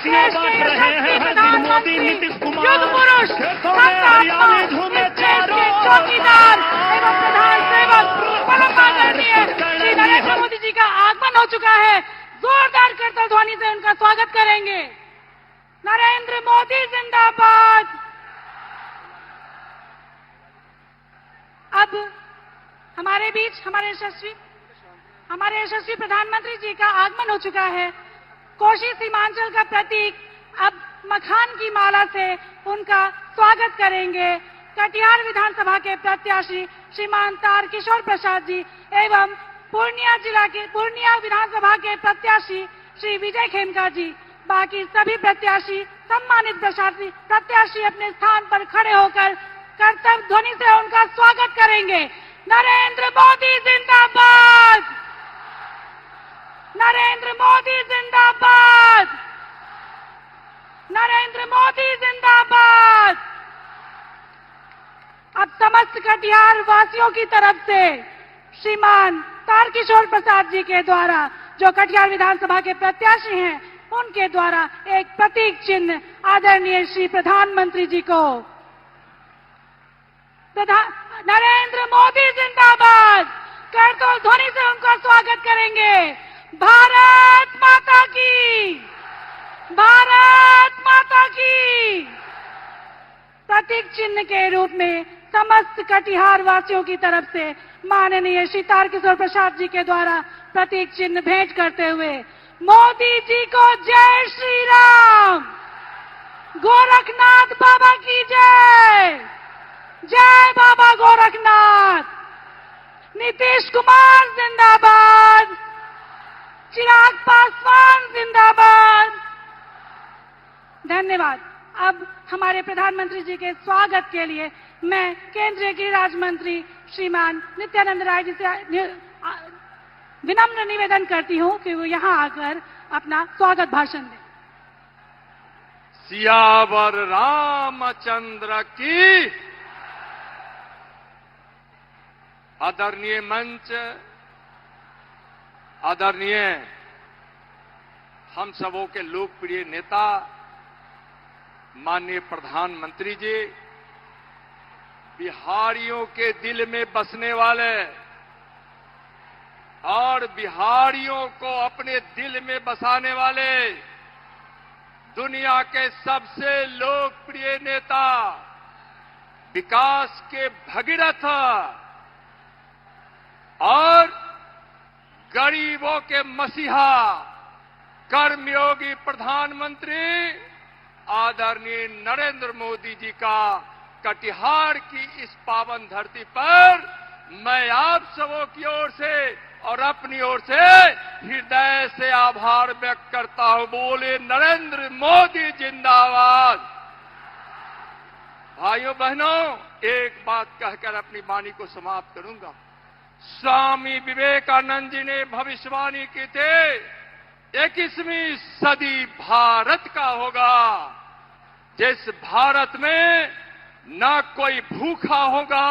खुशियां बांट रहे हैं मोदी नीतीश कुमार। युग पुरुष, चौकीदार एवं प्रधान सेवक परम आदरणीय श्री नरेंद्र मोदी जी का आगमन हो चुका है। जोरदार करताल ध्वनि से उनका स्वागत करेंगे। नरेंद्र मोदी जिंदाबाद। अब हमारे बीच हमारे यशस्वी प्रधानमंत्री जी का आगमन हो चुका है। कोशी सीमांचल का प्रतीक अब मखान की माला से उनका स्वागत करेंगे। कटिहार विधानसभा के प्रत्याशी श्रीमान तारकिशोर प्रसाद जी एवं पूर्णिया विधानसभा के प्रत्याशी श्री विजय खेमका जी, बाकी सभी प्रत्याशी सम्मानित प्रत्याशी अपने स्थान पर खड़े होकर कर्तव्य ध्वनि से उनका स्वागत करेंगे। नरेंद्र मोदी जिंदाबाद। नरेंद्र मोदी जिंदाबाद। नरेंद्र मोदी जिंदाबाद। अब समस्त कटिहार वासियों की तरफ से श्रीमान तारकिशोर प्रसाद जी के द्वारा, जो कटिहार विधानसभा के प्रत्याशी हैं, उनके द्वारा एक प्रतीक चिन्ह आदरणीय श्री प्रधानमंत्री जी को। नरेंद्र मोदी जिंदाबाद। करताल ध्वनि से उनका स्वागत करेंगे। भारत माता की। भारत माता की। प्रतीक चिन्ह के रूप में समस्त कटिहार वासियों की तरफ से माननीय श्री तारकिशोर प्रसाद जी के द्वारा प्रतीक चिन्ह भेंट करते हुए मोदी जी को जय श्री राम। गोरखनाथ बाबा की जय। जय बाबा गोरखनाथ। नीतीश कुमार जिंदाबाद। चिराग पासवान जिंदाबाद। धन्यवाद। अब हमारे प्रधानमंत्री जी के स्वागत के लिए मैं केंद्रीय गृह राज्य मंत्री श्रीमान नित्यानंद राय जी से विनम्र निवेदन करती हूं कि वो यहां आकर अपना स्वागत भाषण दें। सियावर रामचंद्र की। आदरणीय मंच, आदरणीय हम सबों के लोकप्रिय नेता माननीय प्रधानमंत्री जी, बिहारियों के दिल में बसने वाले और बिहारियों को अपने दिल में बसाने वाले दुनिया के सबसे लोकप्रिय नेता, विकास के भगीरथ और गरीबों के मसीहा, कर्मयोगी प्रधानमंत्री आदरणीय नरेंद्र मोदी जी का कटिहार की इस पावन धरती पर मैं आप सबों की ओर से और अपनी ओर से हृदय से आभार व्यक्त करता हूं। बोले नरेंद्र मोदी जिंदाबाद। भाइयों बहनों, एक बात कहकर अपनी वाणी को समाप्त करूंगा। स्वामी विवेकानंद जी ने भविष्यवाणी की थी, 21वीं सदी भारत का होगा, जिस भारत में न कोई भूखा होगा,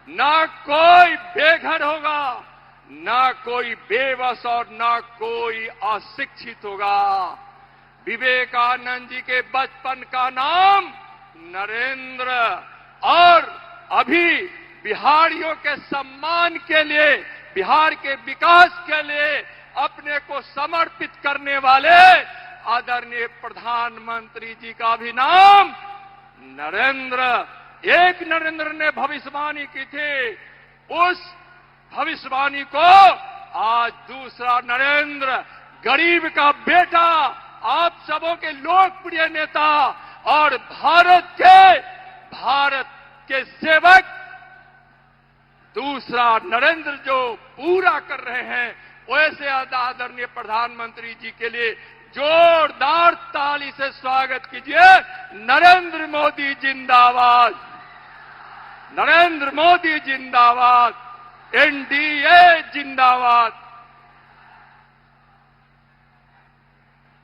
न कोई बेघर होगा, न कोई बेबस और न कोई अशिक्षित होगा। विवेकानंद जी के बचपन का नाम नरेंद्र और अभी बिहारियों के सम्मान के लिए, बिहार के विकास के लिए अपने को समर्पित करने वाले आदरणीय प्रधानमंत्री जी का भी नाम नरेंद्र। एक नरेंद्र ने भविष्यवाणी की थी, उस भविष्यवाणी को आज दूसरा नरेंद्र, गरीब का बेटा, आप सबों के लोकप्रिय नेता और भारत के सेवक दूसरा नरेंद्र जो पूरा कर रहे हैं, वैसे आदरणीय प्रधानमंत्री जी के लिए जोरदार ताली से स्वागत कीजिए। नरेंद्र मोदी जिंदाबाद। नरेंद्र मोदी जिंदाबाद। एनडीए जिंदाबाद।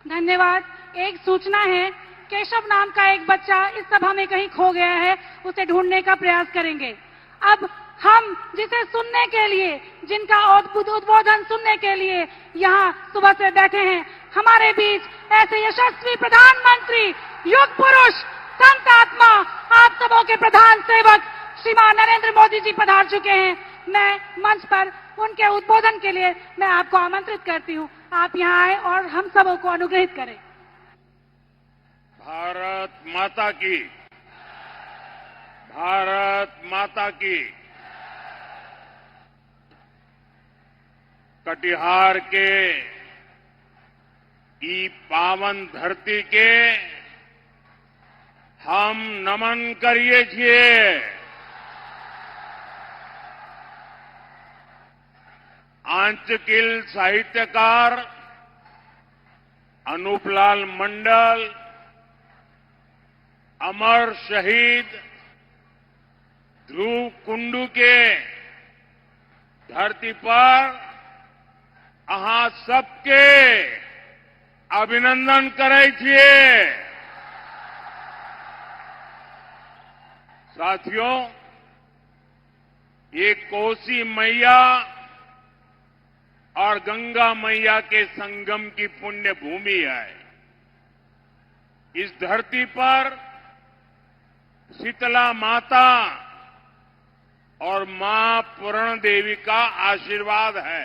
धन्यवाद। एक सूचना है, केशव नाम का एक बच्चा इस सभा में कहीं खो गया है, उसे ढूंढने का प्रयास करेंगे। अब हम जिसे सुनने के लिए, जिनका उद्बोधन सुनने के लिए यहाँ सुबह से बैठे हैं, हमारे बीच ऐसे यशस्वी प्रधानमंत्री, युग पुरुष, संत आत्मा, आप सबों के प्रधान सेवक श्रीमान नरेंद्र मोदी जी पधार चुके हैं। मैं मंच पर उनके उद्बोधन के लिए मैं आपको आमंत्रित करती हूं। आप यहां आए और हम सबों को अनुग्रहित करें। भारत माता की, भारत माता की। कटिहार के ई पावन धरती के हम नमन करिए છીએ। आंचकिल साहित्यकार अनूपलाल मंडल, अमर शहीद ध्रुव कुंडू के धरती पर अहाँ सबके अभिनंदन करे छिए। साथियों, ये कोसी मैया और गंगा मैया के संगम की पुण्य भूमि है। इस धरती पर शीतला माता और मां पूर्ण देवी का आशीर्वाद है।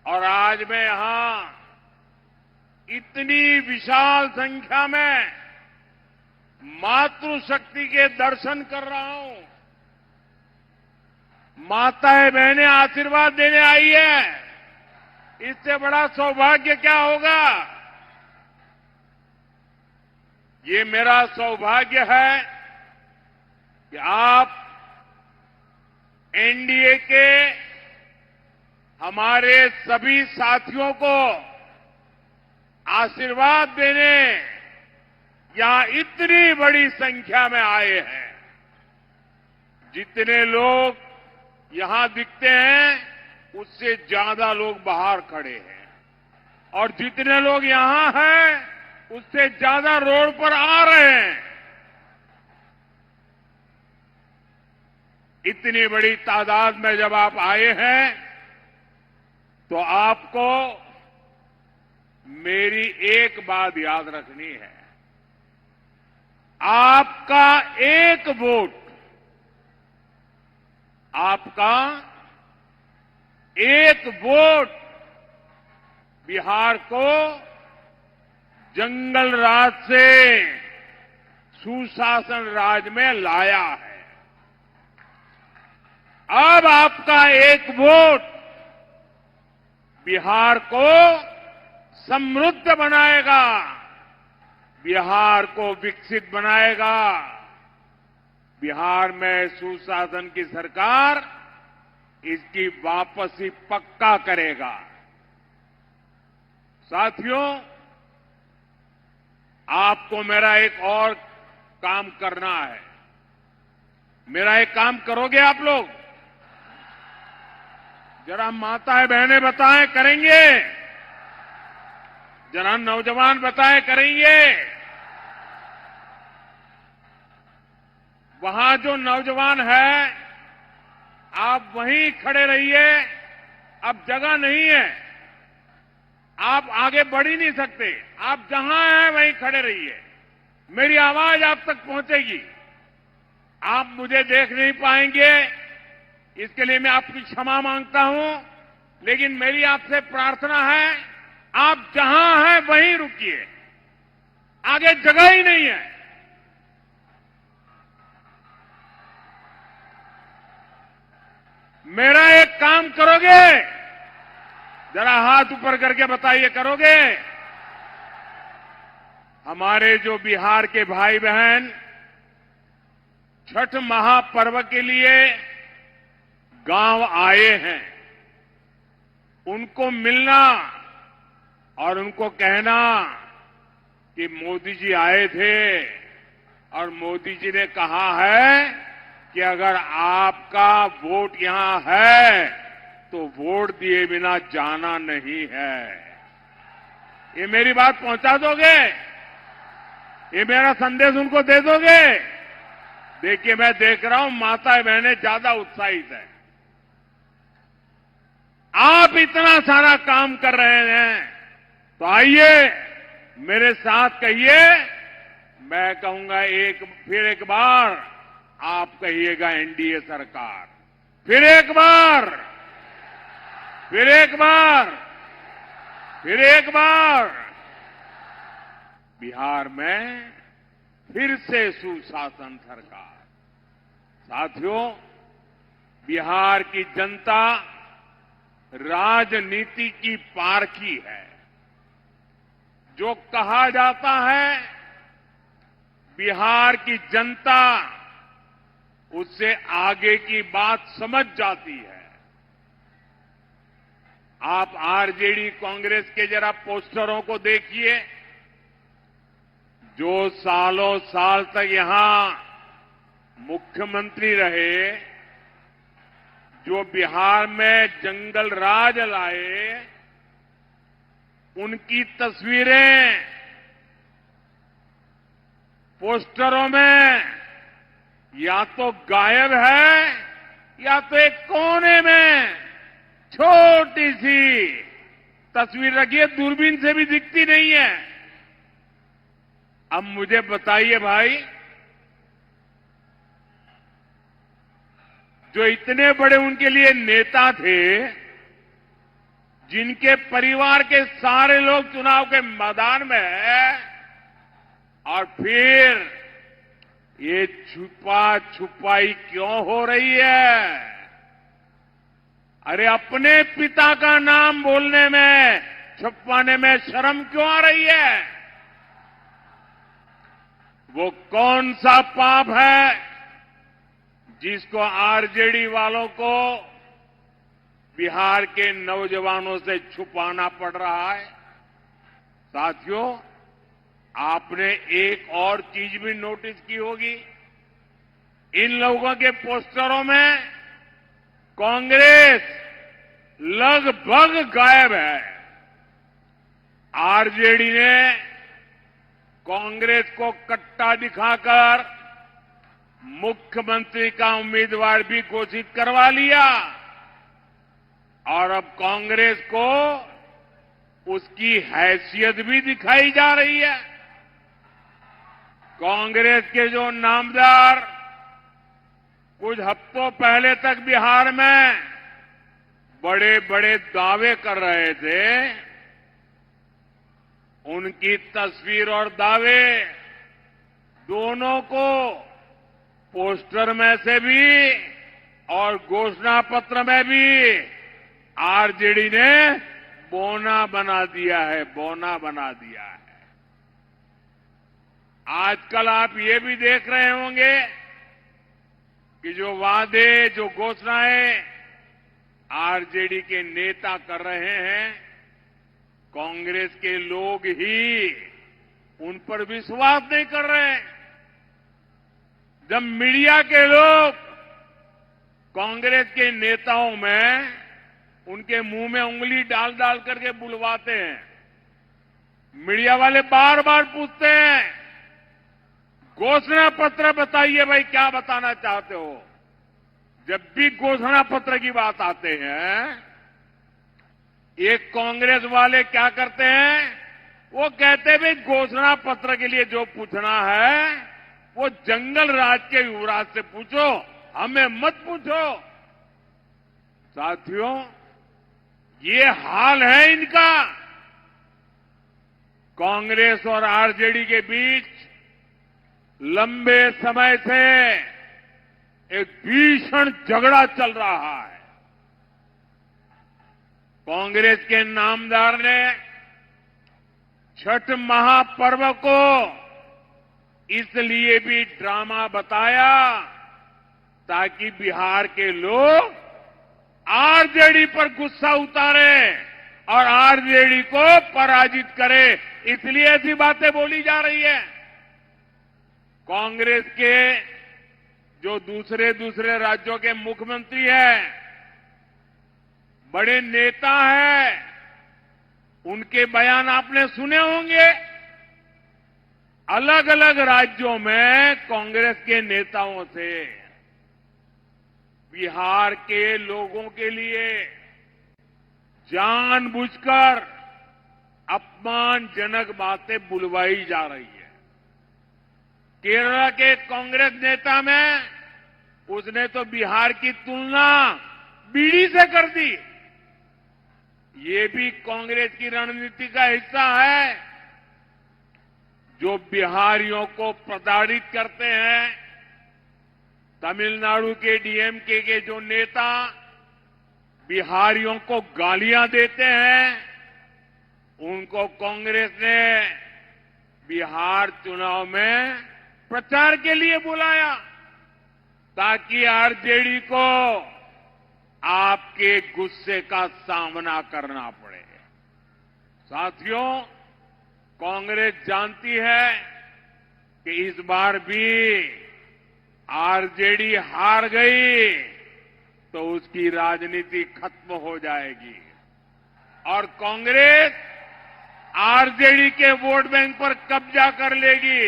और आज मैं यहां इतनी विशाल संख्या में मातृशक्ति के दर्शन कर रहा हूं। माताएं बहनें आशीर्वाद देने आई है। इससे बड़ा सौभाग्य क्या होगा। ये मेरा सौभाग्य है कि आप एनडीए के हमारे सभी साथियों को आशीर्वाद देने यहां इतनी बड़ी संख्या में आए हैं। जितने लोग यहां दिखते हैं उससे ज्यादा लोग बाहर खड़े हैं और जितने लोग यहां हैं उससे ज्यादा रोड पर आ रहे हैं। इतनी बड़ी तादाद में जब आप आए हैं तो आपको मेरी एक बात याद रखनी है। आपका एक वोट, आपका एक वोट बिहार को जंगल राज से सुशासन राज में लाया है। अब आपका एक वोट बिहार को समृद्ध बनाएगा, बिहार को विकसित बनाएगा। बिहार में सुशासन की सरकार इसकी वापसी पक्का करेगा। साथियों, आपको मेरा एक और काम करना है। मेरा एक काम करोगे आप लोग? जरा माताएं बहनें बताएं, करेंगे? जरा नौजवान बताएं, करेंगे? वहां जो नौजवान है आप वहीं खड़े रहिए। अब जगह नहीं है, आप आगे बढ़ ही नहीं सकते। आप जहां हैं वहीं खड़े रहिए। मेरी आवाज आप तक पहुंचेगी। आप मुझे देख नहीं पाएंगे, इसके लिए मैं आपकी क्षमा मांगता हूं। लेकिन मेरी आपसे प्रार्थना है, आप जहां हैं वहीं रुकिए, आगे जगह ही नहीं है। मेरा एक काम करोगे? जरा हाथ ऊपर करके बताइए, करोगे? हमारे जो बिहार के भाई बहन छठ महापर्व के लिए गांव आए हैं, उनको मिलना और उनको कहना कि मोदी जी आए थे और मोदी जी ने कहा है कि अगर आपका वोट यहां है तो वोट दिए बिना जाना नहीं है। ये मेरी बात पहुंचा दोगे? ये मेरा संदेश उनको दे दोगे? देखिए, मैं देख रहा हूं माताएं बहनें ज्यादा उत्साहित हैं। आप इतना सारा काम कर रहे हैं, तो आइए मेरे साथ कहिए, मैं कहूंगा फिर एक बार, आप कहिएगा एनडीए सरकार, फिर एक बार, फिर एक बार, फिर एक बार। बिहार में फिर से सुशासन सरकार। साथियों, बिहार की जनता राजनीति की पारखी है। जो कहा जाता है, बिहार की जनता उससे आगे की बात समझ जाती है। आप आरजेडी कांग्रेस के जरा पोस्टरों को देखिए, जो सालों साल तक यहां मुख्यमंत्री रहे, जो बिहार में जंगल राज लाए, उनकी तस्वीरें पोस्टरों में या तो गायब है या तो एक कोने में छोटी सी तस्वीर रखी है, दूरबीन से भी दिखती नहीं है। अब मुझे बताइए भाई, जो इतने बड़े उनके लिए नेता थे, जिनके परिवार के सारे लोग चुनाव के मैदान में हैं, और फिर ये छुपा छुपाई क्यों हो रही है? अरे अपने पिता का नाम बोलने में, छुपाने में शर्म क्यों आ रही है? वो कौन सा पाप है जिसको आरजेडी वालों को बिहार के नौजवानों से छुपाना पड़ रहा है? साथियों, आपने एक और चीज भी नोटिस की होगी, इन लोगों के पोस्टरों में कांग्रेस लगभग गायब है। आरजेडी ने कांग्रेस को कट्टा दिखाकर मुख्यमंत्री का उम्मीदवार भी घोषित करवा लिया, और अब कांग्रेस को उसकी हैसियत भी दिखाई जा रही है। कांग्रेस के जो नामदार कुछ हफ्तों पहले तक बिहार में बड़े बड़े दावे कर रहे थे, उनकी तस्वीर और दावे दोनों को पोस्टर में से भी और घोषणा पत्र में भी आरजेडी ने बोना बना दिया है, बोना बना दिया है। आजकल आप ये भी देख रहे होंगे कि जो वादे, जो घोषणाएं आरजेडी के नेता कर रहे हैं, कांग्रेस के लोग ही उन पर विश्वास नहीं कर रहे हैं। जब मीडिया के लोग कांग्रेस के नेताओं में उनके मुंह में उंगली डाल डाल करके बुलवाते हैं, मीडिया वाले बार बार पूछते हैं, घोषणा पत्र बताइए भाई, क्या बताना चाहते हो? जब भी घोषणा पत्र की बात आते हैं, ये कांग्रेस वाले क्या करते हैं? वो कहते हैं भाई घोषणा पत्र के लिए जो पूछना है वो जंगल राज के युवराज से पूछो, हमें मत पूछो। साथियों, ये हाल है इनका। कांग्रेस और आरजेडी के बीच लंबे समय से एक भीषण झगड़ा चल रहा है। कांग्रेस के नामदार ने छठ महापर्व को इसलिए भी ड्रामा बताया ताकि बिहार के लोग आरजेडी पर गुस्सा उतारे और आरजेडी को पराजित करे, इसलिए ऐसी बातें बोली जा रही है। कांग्रेस के जो दूसरे दूसरे राज्यों के मुख्यमंत्री हैं, बड़े नेता हैं, उनके बयान आपने सुने होंगे। अलग अलग राज्यों में कांग्रेस के नेताओं से बिहार के लोगों के लिए जानबूझकर अपमानजनक बातें बुलवाई जा रही है। केरल के कांग्रेस नेता में उसने तो बिहार की तुलना बीड़ी से कर दी। ये भी कांग्रेस की रणनीति का हिस्सा है, जो बिहारियों को प्रताड़ित करते हैं। तमिलनाडु के डीएमके के जो नेता बिहारियों को गालियां देते हैं, उनको कांग्रेस ने बिहार चुनाव में प्रचार के लिए बुलाया, ताकि आरजेडी को आपके गुस्से का सामना करना पड़े। साथियों, कांग्रेस जानती है कि इस बार भी आरजेडी हार गई तो उसकी राजनीति खत्म हो जाएगी और कांग्रेस आरजेडी के वोट बैंक पर कब्जा कर लेगी।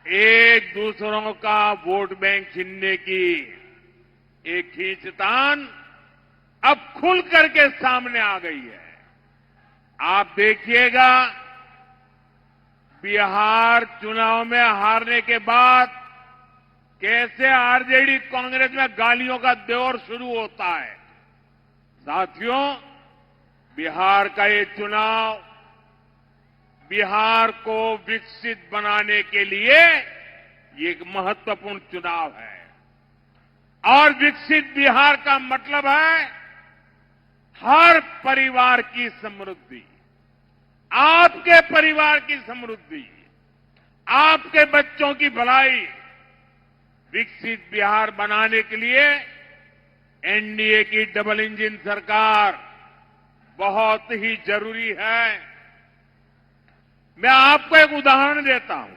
एक दूसरों का वोट बैंक छीनने की एक खींचतान अब खुल करके सामने आ गई है। आप देखिएगा, बिहार चुनाव में हारने के बाद कैसे आरजेडी कांग्रेस में गालियों का दौर शुरू होता है। साथियों, बिहार का ये चुनाव बिहार को विकसित बनाने के लिए ये एक महत्वपूर्ण चुनाव है और विकसित बिहार का मतलब है हर परिवार की समृद्धि, आपके परिवार की समृद्धि, आपके बच्चों की भलाई। विकसित बिहार बनाने के लिए एनडीए की डबल इंजन सरकार बहुत ही जरूरी है। मैं आपको एक उदाहरण देता हूं।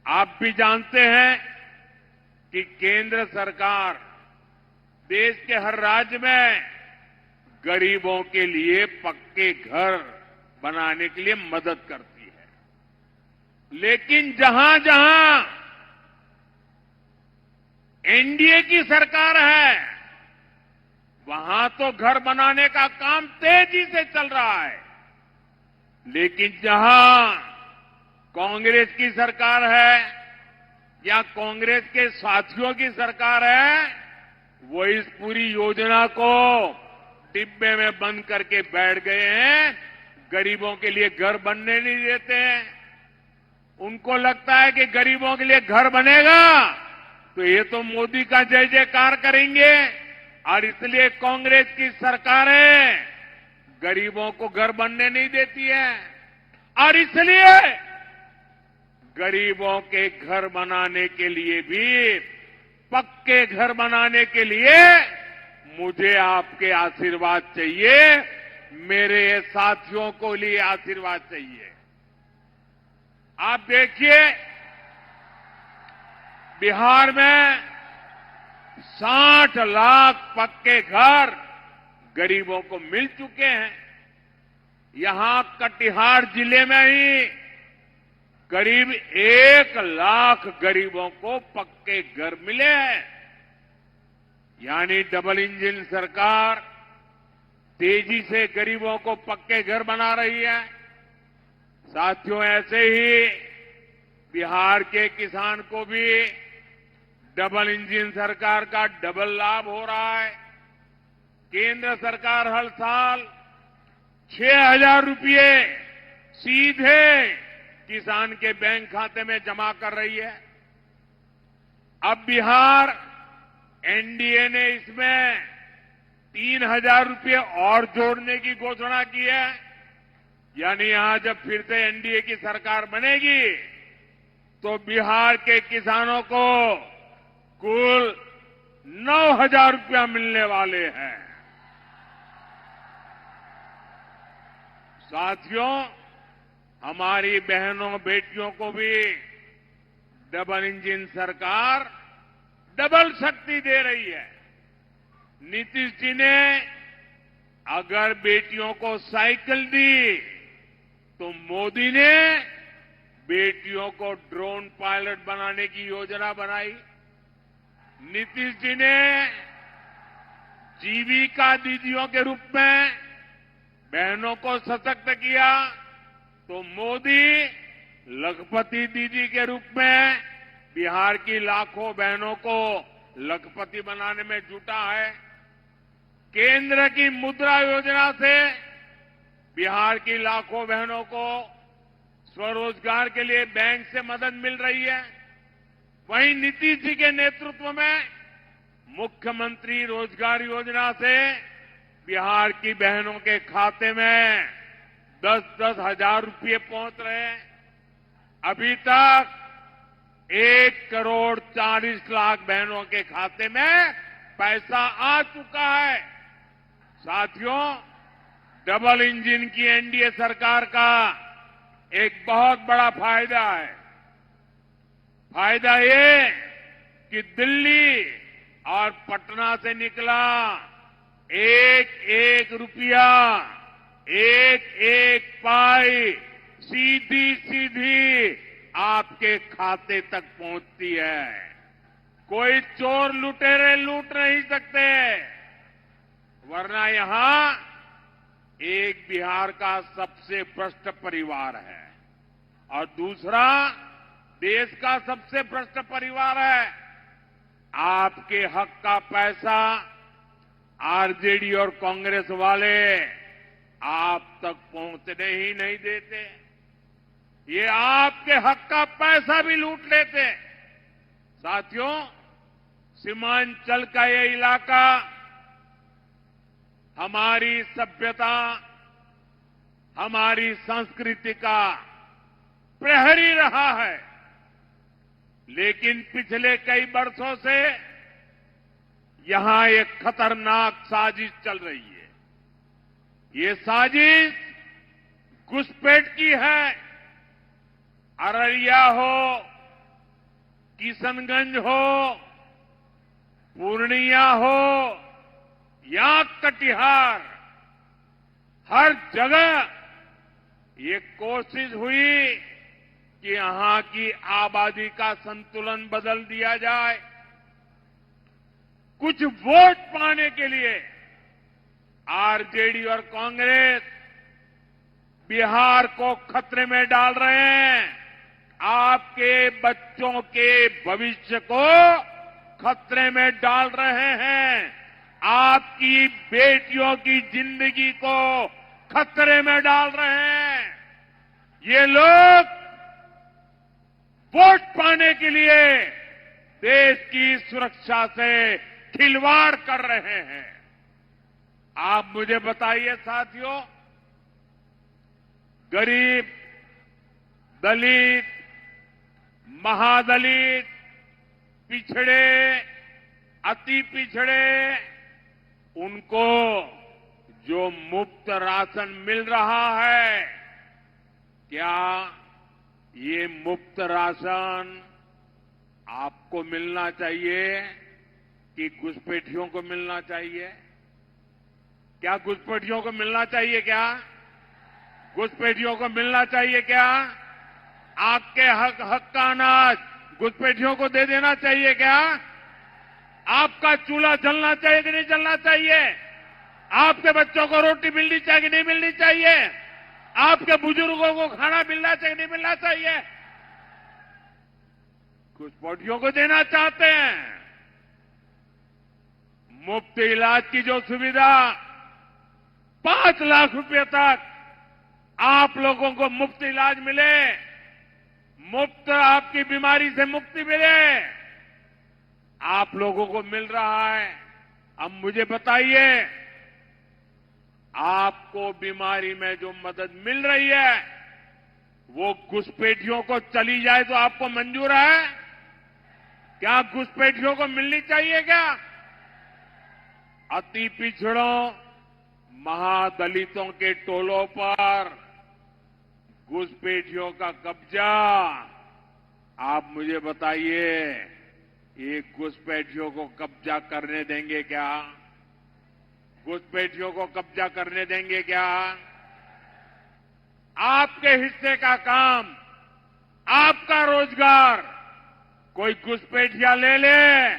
आप भी जानते हैं कि केंद्र सरकार देश के हर राज्य में गरीबों के लिए पक्के घर बनाने के लिए मदद करती है, लेकिन जहां जहां एनडीए की सरकार है, वहां तो घर बनाने का काम तेजी से चल रहा है, लेकिन जहां कांग्रेस की सरकार है या कांग्रेस के साथियों की सरकार है, वो इस पूरी योजना को डिब्बे में बंद करके बैठ गए हैं। गरीबों के लिए घर बनने नहीं देते हैं। उनको लगता है कि गरीबों के लिए घर बनेगा तो ये तो मोदी का जय जयकार करेंगे और इसलिए कांग्रेस की सरकारें गरीबों को घर बनने नहीं देती है और इसलिए गरीबों के घर बनाने के लिए भी, पक्के घर बनाने के लिए मुझे आपके आशीर्वाद चाहिए, मेरे साथियों को लिए आशीर्वाद चाहिए। आप देखिए, बिहार में 60 लाख पक्के घर गरीबों को मिल चुके हैं। यहां कटिहार जिले में ही करीब 1 लाख गरीबों को पक्के घर मिले हैं। यानी डबल इंजन सरकार तेजी से गरीबों को पक्के घर बना रही है। साथियों, ऐसे ही बिहार के किसान को भी डबल इंजन सरकार का डबल लाभ हो रहा है। केंद्र सरकार हर साल 6,000 रुपये सीधे किसान के बैंक खाते में जमा कर रही है। अब बिहार एनडीए ने इसमें 3,000 रुपये और जोड़ने की घोषणा की है। यानी यहां जब फिर से एनडीए की सरकार बनेगी तो बिहार के किसानों को कुल 9,000 रुपया मिलने वाले हैं। साथियों, हमारी बहनों बेटियों को भी डबल इंजन सरकार डबल शक्ति दे रही है। नीतीश जी ने अगर बेटियों को साइकिल दी तो मोदी ने बेटियों को ड्रोन पायलट बनाने की योजना बनाई। नीतीश जी ने जीविका दीदियों के रूप में बहनों को सशक्त किया, तो मोदी लखपति दीदी के रूप में बिहार की लाखों बहनों को लखपति बनाने में जुटा है। केंद्र की मुद्रा योजना से बिहार की लाखों बहनों को स्वरोजगार के लिए बैंक से मदद मिल रही है। वहीं नीतीश जी के नेतृत्व में मुख्यमंत्री रोजगार योजना से बिहार की बहनों के खाते में 10-10 हजार रुपये पहुंच रहे हैं। अभी तक 1,40,00,000 बहनों के खाते में पैसा आ चुका है। साथियों, डबल इंजन की एनडीए सरकार का एक बहुत बड़ा फायदा है। फायदा ये कि दिल्ली और पटना से निकला एक एक रुपया, एक एक पाई सीधी सीधी आपके खाते तक पहुंचती है। कोई चोर लुटेरे लूट नहीं सकते, वरना यहां एक बिहार का सबसे भ्रष्ट परिवार है और दूसरा देश का सबसे भ्रष्ट परिवार है। आपके हक का पैसा आरजेडी और कांग्रेस वाले आप तक पहुंचने ही नहीं देते। ये आपके हक का पैसा भी लूट लेते। साथियों, सीमांचल का ये इलाका हमारी सभ्यता, हमारी संस्कृति का प्रहरी रहा है, लेकिन पिछले कई वर्षों से यहां एक खतरनाक साजिश चल रही है। ये साजिश घुसपैठ की है। अररिया हो, किशनगंज हो, पूर्णिया हो या कटिहार, हर जगह ये कोशिश हुई कि यहां की आबादी का संतुलन बदल दिया जाए। कुछ वोट पाने के लिए आरजेडी और कांग्रेस बिहार को खतरे में डाल रहे हैं। आपके बच्चों के भविष्य को खतरे में डाल रहे हैं। आपकी बेटियों की जिंदगी को खतरे में डाल रहे हैं। ये लोग वोट पाने के लिए देश की सुरक्षा से खिलवाड़ कर रहे हैं। आप मुझे बताइए साथियों, गरीब, दलित, महादलित, पिछड़े, अति पिछड़े, उनको जो मुफ्त राशन मिल रहा है, क्या ये मुफ्त राशन आपको मिलना चाहिए कि घुसपैठियों को मिलना चाहिए? क्या घुसपैठियों को मिलना चाहिए? क्या घुसपैठियों को मिलना चाहिए? क्या आपके हक का अनाज घुसपैठियों को दे देना चाहिए? क्या आपका चूल्हा जलना चाहिए कि नहीं जलना चाहिए? आपके बच्चों को रोटी मिलनी चाहिए कि नहीं मिलनी चाहिए? आपके बुजुर्गों को खाना मिलना चाहिए कि नहीं मिलना चाहिए? घुसपैठियों को देना चाहते हैं। मुफ्त इलाज की जो सुविधा 5 लाख रुपए तक आप लोगों को मुफ्त इलाज मिले, मुफ्त आपकी बीमारी से मुक्ति मिले, आप लोगों को मिल रहा है। अब मुझे बताइए, आपको बीमारी में जो मदद मिल रही है वो घुसपैठियों को चली जाए तो आपको मंजूर है? क्या घुसपैठियों को मिलनी चाहिए? क्या अति पिछड़ों, महादलितों के टोलों पर घुसपैठियों का कब्जा? आप मुझे बताइए, ये घुसपैठियों को कब्जा करने देंगे क्या? घुसपैठियों को कब्जा करने देंगे क्या? आपके हिस्से का काम, आपका रोजगार कोई घुसपैठिया ले ले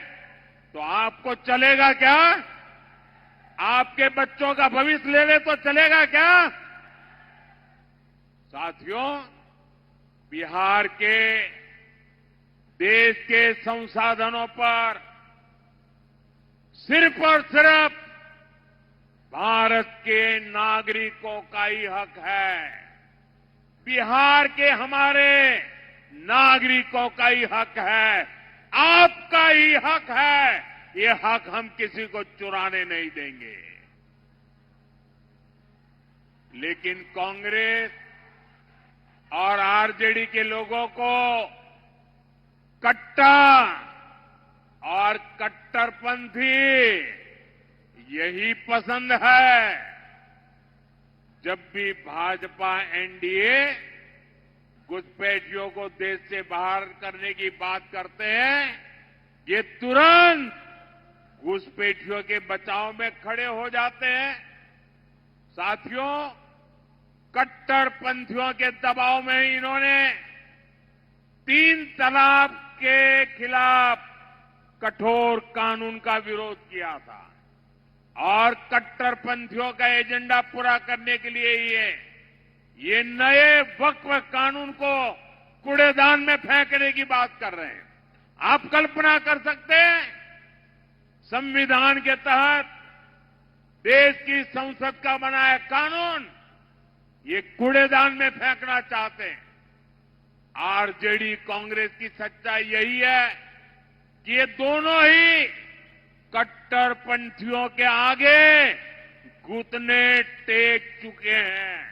तो आपको चलेगा क्या? आपके बच्चों का भविष्य ले ले तो चलेगा क्या? साथियों, बिहार के देश के संसाधनों पर सिर्फ और सिर्फ भारत के नागरिकों का ही हक है। बिहार के हमारे नागरिकों का ही हक है, आपका ही हक है। ये हक हम किसी को चुराने नहीं देंगे। लेकिन कांग्रेस और आरजेडी के लोगों को कट्टा और कट्टरपंथी यही पसंद है। जब भी भाजपा एनडीए घुसपैठियों को देश से बाहर करने की बात करते हैं, ये तुरंत घुसपैठियों के बचाव में खड़े हो जाते हैं। साथियों, कट्टरपंथियों के दबाव में इन्होंने 3 तलाक के खिलाफ कठोर कानून का विरोध किया था और कट्टरपंथियों का एजेंडा पूरा करने के लिए ये नए वक्फ कानून को कूड़ेदान में फेंकने की बात कर रहे हैं। आप कल्पना कर सकते हैं, संविधान के तहत देश की संसद का बनाया कानून ये कूड़ेदान में फेंकना चाहते हैं। आरजेडी कांग्रेस की सच्चाई यही है कि ये दोनों ही कट्टरपंथियों के आगे घुटने टेक चुके हैं।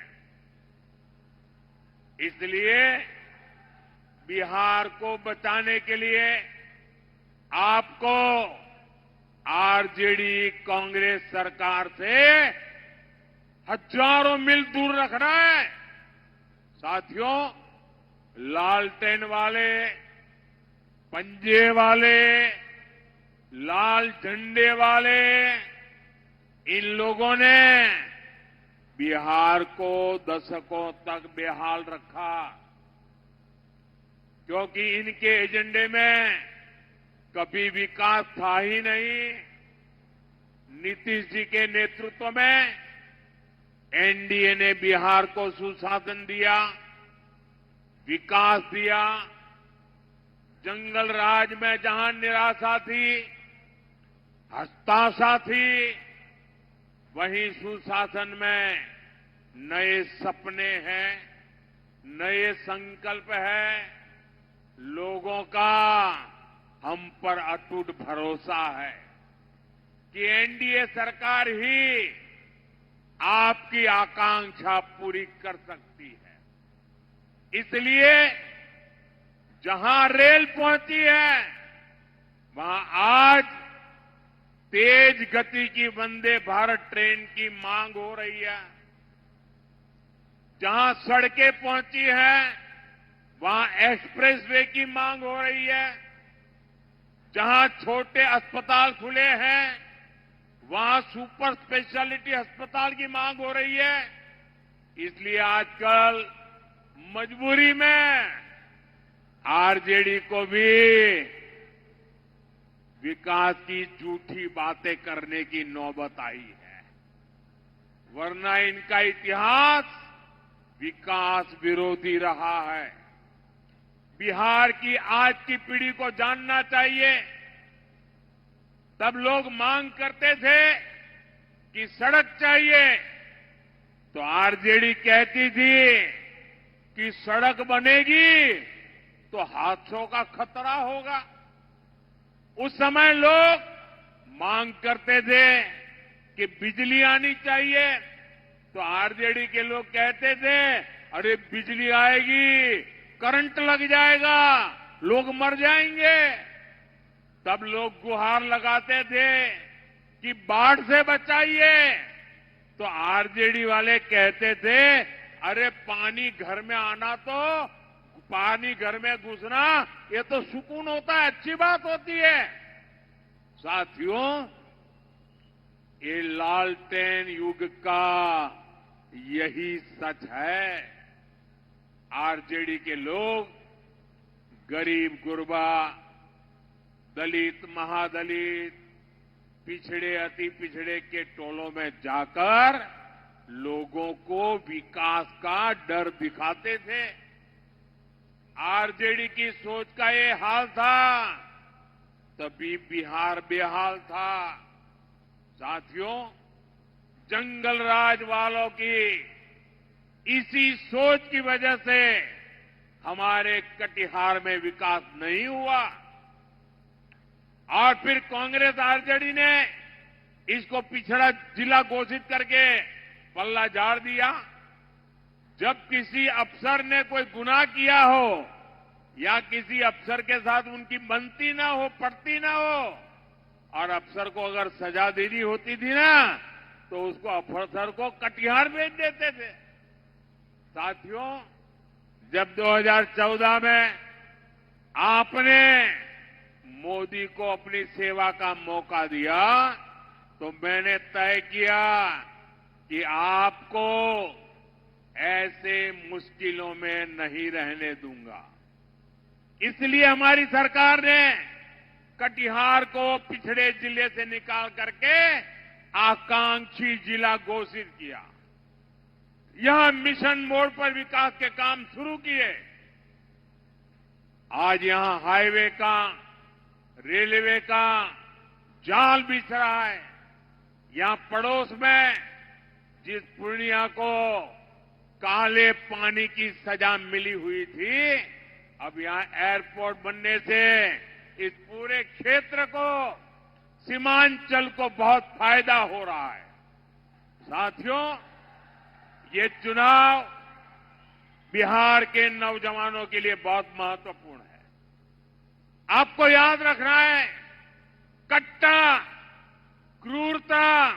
इसलिए बिहार को बचाने के लिए आपको आरजेडी कांग्रेस सरकार से हजारों मील दूर रखना है। साथियों, लालटेन वाले, पंजे वाले, लाल झंडे वाले, इन लोगों ने बिहार को दशकों तक बेहाल रखा, क्योंकि इनके एजेंडे में कभी विकास था ही नहीं। नीतीश जी के नेतृत्व में एनडीए ने बिहार को सुशासन दिया, विकास दिया। जंगल राज में जहां निराशा थी, हताशा थी, वहीं सुशासन में नए सपने हैं, नए संकल्प है। लोगों का हम पर अटूट भरोसा है कि एनडीए सरकार ही आपकी आकांक्षा पूरी कर सकती है। इसलिए जहां रेल पहुंची है, वहां आज तेज गति की वंदे भारत ट्रेन की मांग हो रही है। जहां सड़कें पहुंची हैं, वहां एक्सप्रेसवे की मांग हो रही है। जहां छोटे अस्पताल खुले हैं, वहां सुपर स्पेशलिटी अस्पताल की मांग हो रही है। इसलिए आजकल मजबूरी में आरजेडी को भी विकास की झूठी बातें करने की नौबत आई है, वरना इनका इतिहास विकास विरोधी रहा है। बिहार की आज की पीढ़ी को जानना चाहिए। तब लोग मांग करते थे कि सड़क चाहिए, तो आरजेडी कहती थी कि सड़क बनेगी तो हादसों का खतरा होगा। उस समय लोग मांग करते थे कि बिजली आनी चाहिए, तो आरजेडी के लोग कहते थे अरे बिजली आएगी, करंट लग जाएगा, लोग मर जाएंगे। तब लोग गुहार लगाते थे कि बाढ़ से बचाइए, तो आरजेडी वाले कहते थे अरे पानी घर में आना, तो पानी घर में घुसना ये तो सुकून होता है, अच्छी बात होती है। साथियों, ये लालटेन युग का यही सच है। आरजेडी के लोग गरीब गुरबा, दलित महादलित, पिछड़े अति पिछड़े के टोलों में जाकर लोगों को विकास का डर दिखाते थे। आरजेडी की सोच का ये हाल था, तभी बिहार बेहाल था। साथियों, जंगल राज वालों की इसी सोच की वजह से हमारे कटिहार में विकास नहीं हुआ और फिर कांग्रेस आरजेडी ने इसको पिछड़ा जिला घोषित करके पल्ला झाड़ दिया। जब किसी अफसर ने कोई गुनाह किया हो या किसी अफसर के साथ उनकी बनती ना हो, पड़ती ना हो और अफसर को अगर सजा देनी होती थी ना, तो उसको अफसर को कटिहार भेज देते थे। साथियों, जब 2014 में आपने मोदी को अपनी सेवा का मौका दिया, तो मैंने तय किया कि आपको ऐसे मुश्किलों में नहीं रहने दूंगा। इसलिए हमारी सरकार ने कटिहार को पिछड़े जिले से निकाल करके आकांक्षी जिला घोषित किया। यहां मिशन मोड पर विकास के काम शुरू किए। आज यहां हाईवे का, रेलवे का जाल बिछ रहा है। यहां पड़ोस में जिस पूर्णिया को काले पानी की सजा मिली हुई थी, अब यहां एयरपोर्ट बनने से इस पूरे क्षेत्र को, सीमांचल को बहुत फायदा हो रहा है। साथियों, ये चुनाव बिहार के नौजवानों के लिए बहुत महत्वपूर्ण है। आपको याद रखना है, कट्टा, क्रूरता,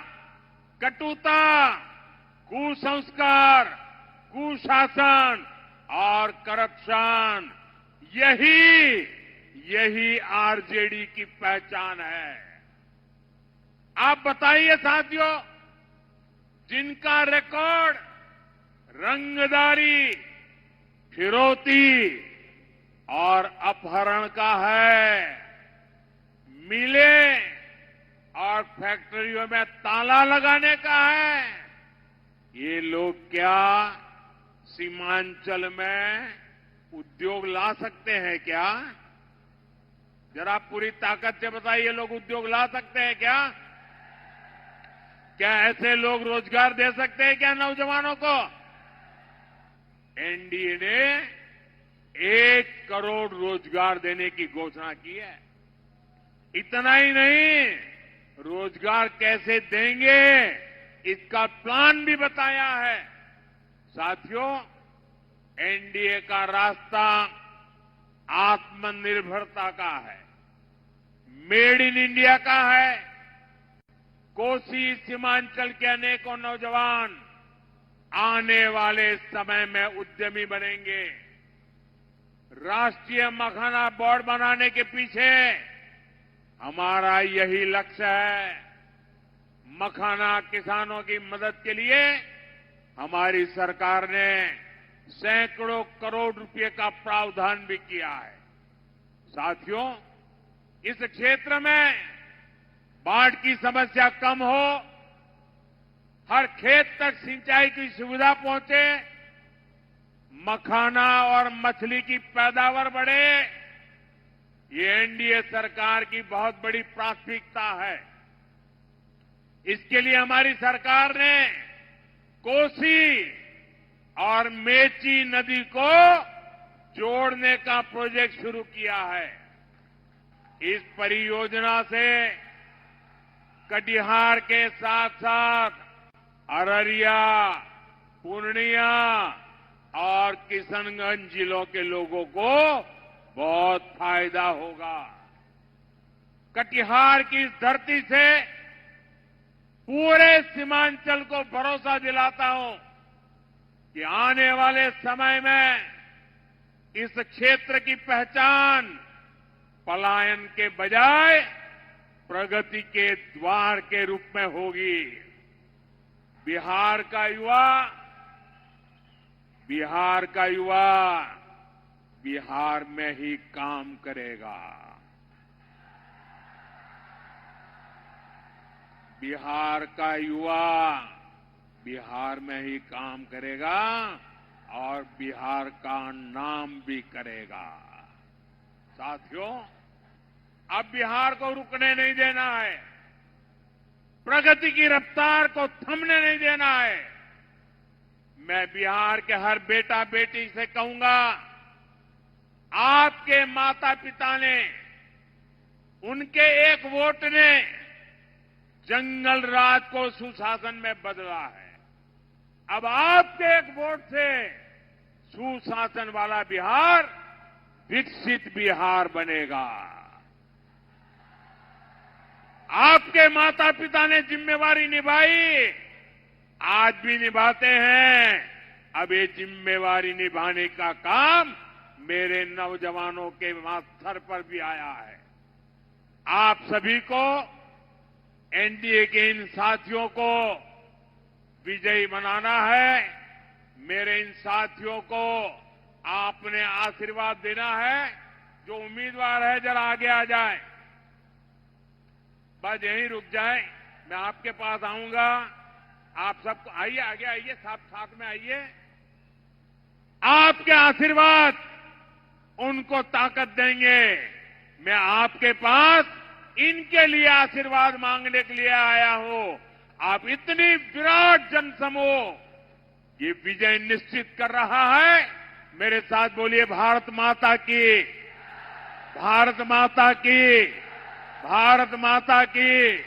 कटुता, कुसंस्कार, कुशासन और करप्शन, यही आरजेडी की पहचान है। आप बताइए साथियों, जिनका रिकॉर्ड रंगदारी, फिरौती और अपहरण का है, मिले और फैक्ट्रियों में ताला लगाने का है, ये लोग क्या सीमांचल में उद्योग ला सकते हैं क्या? जरा पूरी ताकत से बताइए, लोग उद्योग ला सकते हैं क्या? क्या ऐसे लोग रोजगार दे सकते हैं क्या नौजवानों को? एनडीए ने 1 करोड़ रोजगार देने की घोषणा की है। इतना ही नहीं, रोजगार कैसे देंगे इसका प्लान भी बताया है। साथियों, एनडीए का रास्ता आत्मनिर्भरता का है, मेड इन इंडिया का है। कोसी सीमांचल के अनेकों नौजवान आने वाले समय में उद्यमी बनेंगे। राष्ट्रीय मखाना बोर्ड बनाने के पीछे हमारा यही लक्ष्य है। मखाना किसानों की मदद के लिए हमारी सरकार ने सैकड़ों करोड़ रुपए का प्रावधान भी किया है। साथियों, इस क्षेत्र में बाढ़ की समस्या कम हो, हर खेत तक सिंचाई की सुविधा पहुंचे, मखाना और मछली की पैदावार बढ़े, ये एनडीए सरकार की बहुत बड़ी प्राथमिकता है। इसके लिए हमारी सरकार ने कोसी और मेची नदी को जोड़ने का प्रोजेक्ट शुरू किया है। इस परियोजना से कटिहार के साथ साथ अररिया, पूर्णिया और किशनगंज जिलों के लोगों को बहुत फायदा होगा। कटिहार की इस धरती से पूरे सीमांचल को भरोसा दिलाता हूं कि आने वाले समय में इस क्षेत्र की पहचान पलायन के बजाय प्रगति के द्वार के रूप में होगी। बिहार का युवा बिहार में ही काम करेगा। बिहार का युवा बिहार में ही काम करेगा और बिहार का नाम भी करेगा। साथियों, अब बिहार को रुकने नहीं देना है, प्रगति की रफ्तार को थमने नहीं देना है। मैं बिहार के हर बेटा बेटी से कहूंगा, आपके माता पिता ने, उनके एक वोट ने जंगल राज को सुशासन में बदला है। अब आपके एक वोट से सुशासन वाला बिहार विकसित बिहार बनेगा। आपके माता पिता ने जिम्मेवारी निभाई, आज भी निभाते हैं। अब ये जिम्मेवारी निभाने का काम मेरे नौजवानों के माथे पर भी आया है। आप सभी को, एनडीए के इन साथियों को विजयी बनाना है। मेरे इन साथियों को आपने आशीर्वाद देना है। जो उम्मीदवार है जरा आगे आ जाए, बस यहीं रुक जाए, मैं आपके पास आऊंगा। आप सबको आइए, आगे आइए, साथ में आइए। आपके आशीर्वाद उनको ताकत देंगे। मैं आपके पास इनके लिए आशीर्वाद मांगने के लिए आया हूं। आप इतनी विराट जनसमूह ये विजय निश्चित कर रहा है। मेरे साथ बोलिए, भारत माता की, भारत माता की, भारत माता की।